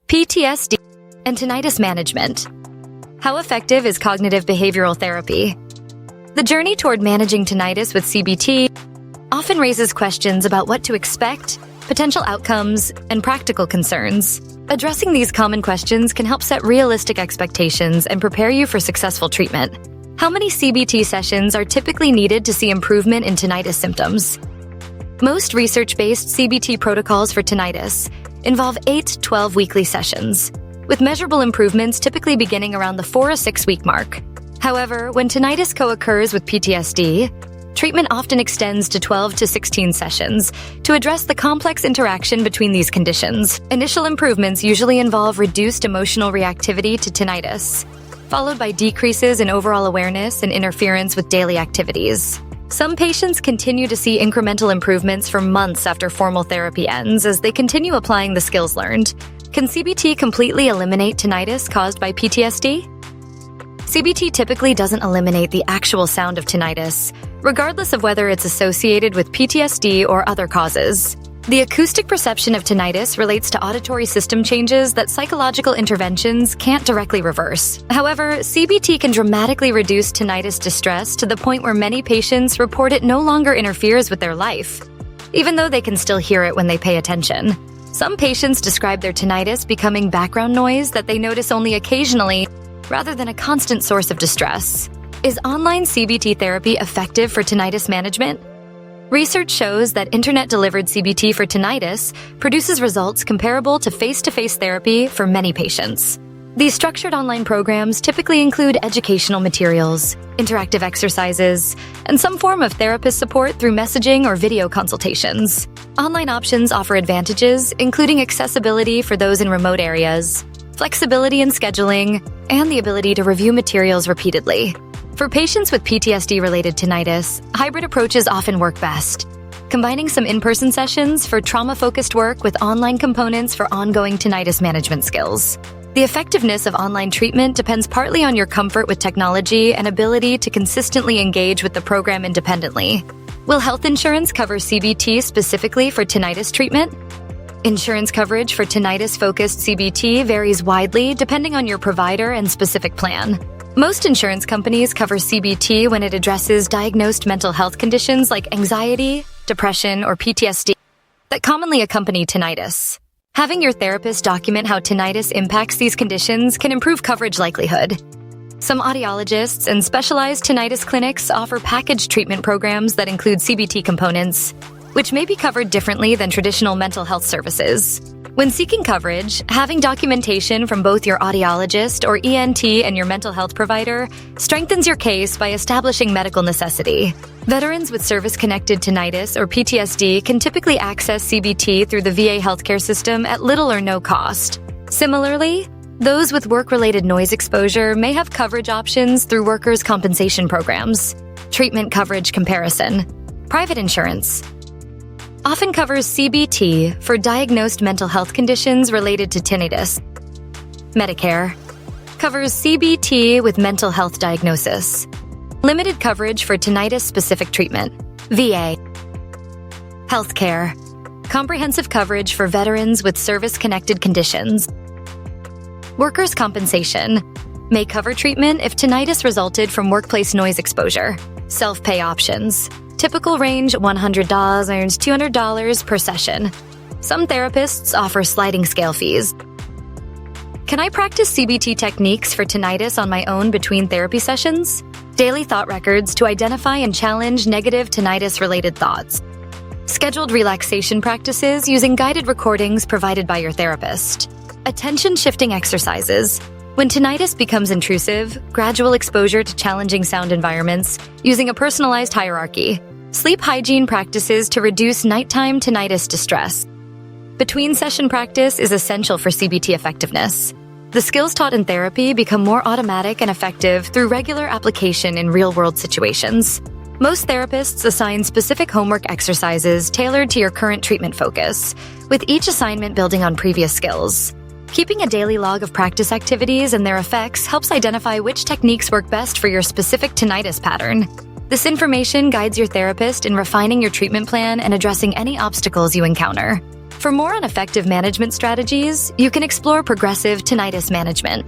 PTSD, and tinnitus management. How effective is cognitive behavioral therapy? The journey toward managing tinnitus with CBT often raises questions about what to expect, potential outcomes, and practical concerns. Addressing these common questions can help set realistic expectations and prepare you for successful treatment. How many CBT sessions are typically needed to see improvement in tinnitus symptoms? Most research-based CBT protocols for tinnitus involve 8 to 12 weekly sessions, with measurable improvements typically beginning around the 4 to 6 week mark. However, when tinnitus co-occurs with PTSD, treatment often extends to 12 to 16 sessions to address the complex interaction between these conditions. Initial improvements usually involve reduced emotional reactivity to tinnitus, followed by decreases in overall awareness and interference with daily activities. Some patients continue to see incremental improvements for months after formal therapy ends as they continue applying the skills learned. Can CBT completely eliminate tinnitus caused by PTSD? CBT typically doesn't eliminate the actual sound of tinnitus, regardless of whether it's associated with PTSD or other causes. The acoustic perception of tinnitus relates to auditory system changes that psychological interventions can't directly reverse. However, CBT can dramatically reduce tinnitus distress to the point where many patients report it no longer interferes with their life, even though they can still hear it when they pay attention. Some patients describe their tinnitus becoming background noise that they notice only occasionally, rather than a constant source of distress. Is online CBT therapy effective for tinnitus management? Research shows that internet-delivered CBT for tinnitus produces results comparable to face-to-face therapy for many patients. These structured online programs typically include educational materials, interactive exercises, and some form of therapist support through messaging or video consultations. Online options offer advantages, including accessibility for those in remote areas, flexibility in scheduling, and the ability to review materials repeatedly. For patients with PTSD-related tinnitus, hybrid approaches often work best, combining some in-person sessions for trauma-focused work with online components for ongoing tinnitus management skills. The effectiveness of online treatment depends partly on your comfort with technology and ability to consistently engage with the program independently. Will health insurance cover CBT specifically for tinnitus treatment? Insurance coverage for tinnitus-focused CBT varies widely depending on your provider and specific plan. Most insurance companies cover CBT when it addresses diagnosed mental health conditions like anxiety, depression, or PTSD that commonly accompany tinnitus. Having your therapist document how tinnitus impacts these conditions can improve coverage likelihood. Some audiologists and specialized tinnitus clinics offer packaged treatment programs that include CBT components, which may be covered differently than traditional mental health services. When seeking coverage, having documentation from both your audiologist or ENT and your mental health provider strengthens your case by establishing medical necessity. Veterans with service-connected tinnitus or PTSD can typically access CBT through the VA healthcare system at little or no cost. Similarly, those with work-related noise exposure may have coverage options through workers' compensation programs. Treatment coverage comparison. Private insurance often covers CBT for diagnosed mental health conditions related to tinnitus. Medicare covers CBT with mental health diagnosis. Limited coverage for tinnitus-specific treatment. VA. Healthcare. Comprehensive coverage for veterans with service-connected conditions. Workers' compensation may cover treatment if tinnitus resulted from workplace noise exposure. Self-pay options. Typical range $100 to $200 per session. Some therapists offer sliding scale fees. Can I practice CBT techniques for tinnitus on my own between therapy sessions? Daily thought records to identify and challenge negative tinnitus-related thoughts. Scheduled relaxation practices using guided recordings provided by your therapist. Attention-shifting exercises. When tinnitus becomes intrusive, gradual exposure to challenging sound environments using a personalized hierarchy. Sleep hygiene practices to reduce nighttime tinnitus distress. Between session practice is essential for CBT effectiveness. The skills taught in therapy become more automatic and effective through regular application in real-world situations. Most therapists assign specific homework exercises tailored to your current treatment focus, with each assignment building on previous skills. Keeping a daily log of practice activities and their effects helps identify which techniques work best for your specific tinnitus pattern. This information guides your therapist in refining your treatment plan and addressing any obstacles you encounter. For more on effective management strategies, you can explore progressive tinnitus management.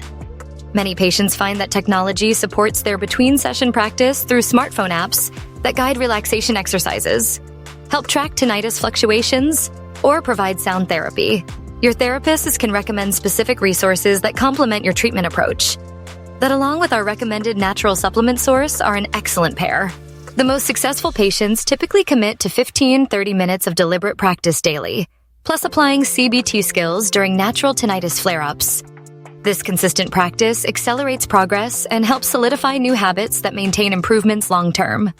Many patients find that technology supports their between-session practice through smartphone apps that guide relaxation exercises, help track tinnitus fluctuations, or provide sound therapy. Your therapists can recommend specific resources that complement your treatment approach, that along with our recommended natural supplement source are an excellent pair. The most successful patients typically commit to 15-30 minutes of deliberate practice daily, plus applying CBT skills during natural tinnitus flare-ups. This consistent practice accelerates progress and helps solidify new habits that maintain improvements long-term.